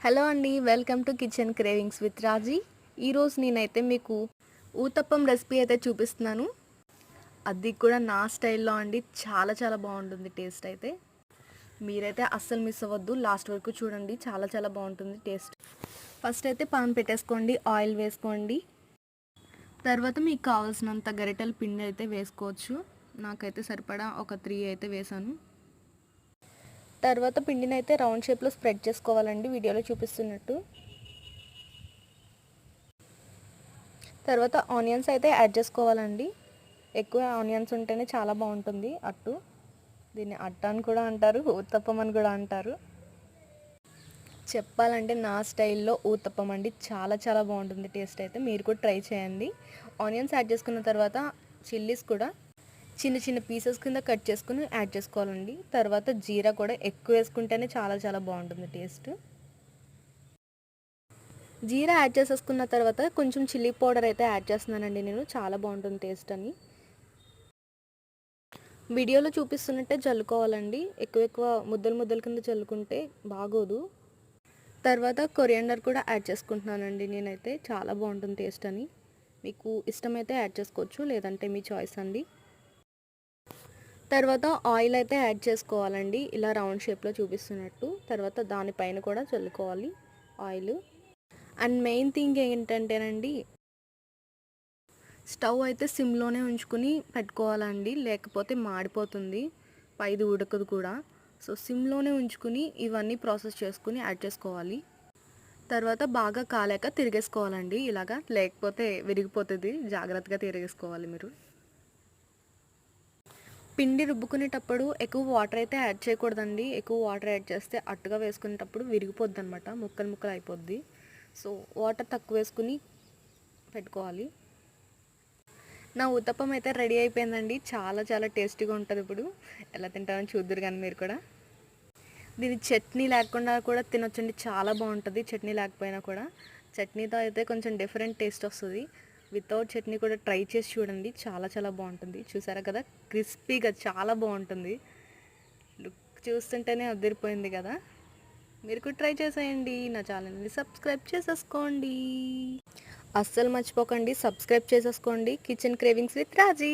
Hello అండి, welcome to kitchen cravings with Raji. ఈరోజు నేనైతే మీకు ఊతప్పం రెసిపీ అయితే చూపిస్తున్నాను. అది కూడా నా స్టైల్లో అండి. చాలా చాలా బాగుంటుంది టేస్ట్ అయితే. మీరైతే అస్సలు మిస్ అవ్వద్దు, లాస్ట్ వరకు చూడండి. చాలా చాలా బాగుంటుంది టేస్ట్. ఫస్ట్ అయితే పాన్ పెట్టేసుకోండి, ఆయిల్ వేసుకోండి. తర్వాత మీకు కావాల్సినంత గరిటెల పిండి అయితే వేసుకోవచ్చు. నాకైతే సరిపడా ఒక 3 అయితే వేసాను. తర్వాత పిండిని అయితే రౌండ్ షేప్లో స్ప్రెడ్ చేసుకోవాలండి, వీడియోలో చూపిస్తున్నట్టు. తర్వాత ఆనియన్స్ అయితే యాడ్ చేసుకోవాలండి. ఎక్కువ ఆనియన్స్ ఉంటేనే చాలా బాగుంటుంది అట్టు. దీన్ని అట్టు అని కూడా అంటారు, ఊతప్పం అని కూడా అంటారు. చెప్పాలంటే నా స్టైల్లో ఊతప్పం అండి. చాలా చాలా బాగుంటుంది టేస్ట్ అయితే. మీరు కూడా ట్రై చేయండి. ఆనియన్స్ యాడ్ చేసుకున్న తర్వాత చిల్లీస్ కూడా చిన్న చిన్న పీసెస్ కింద కట్ చేసుకుని యాడ్ చేసుకోవాలండి. తర్వాత జీరా కూడా ఎక్కువ వేసుకుంటేనే చాలా చాలా బాగుంటుంది టేస్ట్. జీరా యాడ్ చేసేసుకున్న తర్వాత కొంచెం చిల్లీ పౌడర్ అయితే యాడ్ చేస్తున్నానండి నేను. చాలా బాగుంటుంది టేస్ట్ అని. వీడియోలో చూపిస్తున్నట్టే చల్లుకోవాలండి. ఎక్కువ ఎక్కువ ముద్దలు ముద్దల కింద చల్లుకుంటే బాగోదు. తర్వాత కొరియాండర్ కూడా యాడ్ చేసుకుంటున్నానండి నేనైతే. చాలా బాగుంటుంది టేస్ట్ అని. మీకు ఇష్టమైతే యాడ్ చేసుకోవచ్చు, లేదంటే మీ చాయిస్ అండి. తర్వాత ఆయిల్ అయితే యాడ్ చేసుకోవాలండి, ఇలా రౌండ్ షేప్లో చూపిస్తున్నట్టు. తర్వాత దానిపైన కూడా చల్లుకోవాలి ఆయిల్. అండ్ మెయిన్ థింగ్ ఏంటంటేనండి, స్టవ్ అయితే సిమ్లోనే ఉంచుకుని పెట్టుకోవాలండి, లేకపోతే మాడిపోతుంది, పైది ఉడకదు కూడా. సో సిమ్లోనే ఉంచుకుని ఇవన్నీ ప్రాసెస్ చేసుకుని యాడ్ చేసుకోవాలి. తర్వాత బాగా కాలాక తిరిగేసుకోవాలండి ఇలాగా, లేకపోతే విరిగిపోతుంది. జాగ్రత్తగా తిరిగేసుకోవాలి మీరు. పిండి రుబ్బుకునేటప్పుడు ఎక్కువ వాటర్ అయితే యాడ్ చేయకూడదండి. ఎక్కువ వాటర్ యాడ్ చేస్తే అట్టుగా వేసుకునేటప్పుడు విరిగిపోద్ది అనమాట, ముక్కలు ముక్కలు అయిపోద్ది. సో వాటర్ తక్కువ వేసుకుని పెట్టుకోవాలి. నా ఉత్తప్పం అయితే రెడీ అయిపోయిందండి. చాలా చాలా టేస్టీగా ఉంటుంది. ఇప్పుడు ఎలా తింటామని చూద్దరు కానీ మీరు కూడా. దీని చట్నీ లేకుండా కూడా తినొచ్చండి, చాలా బాగుంటుంది. చట్నీ లేకపోయినా కూడా, చట్నీతో అయితే కొంచెం డిఫరెంట్ టేస్ట్ వస్తుంది. వితౌట్ చట్నీ కూడా ట్రై చేసి చూడండి, చాలా చాలా బాగుంటుంది. చూసారా కదా, క్రిస్పీగా చాలా బాగుంటుంది. లుక్ చూస్తుంటేనే అదిరిపోయింది కదా. మీరు కూడా ట్రై చేసేయండి. నా ఛానల్ని సబ్స్క్రైబ్ చేసేసుకోండి. అస్సలు మర్చిపోకండి, సబ్స్క్రైబ్ చేసేసుకోండి. Kitchen cravings with Raji.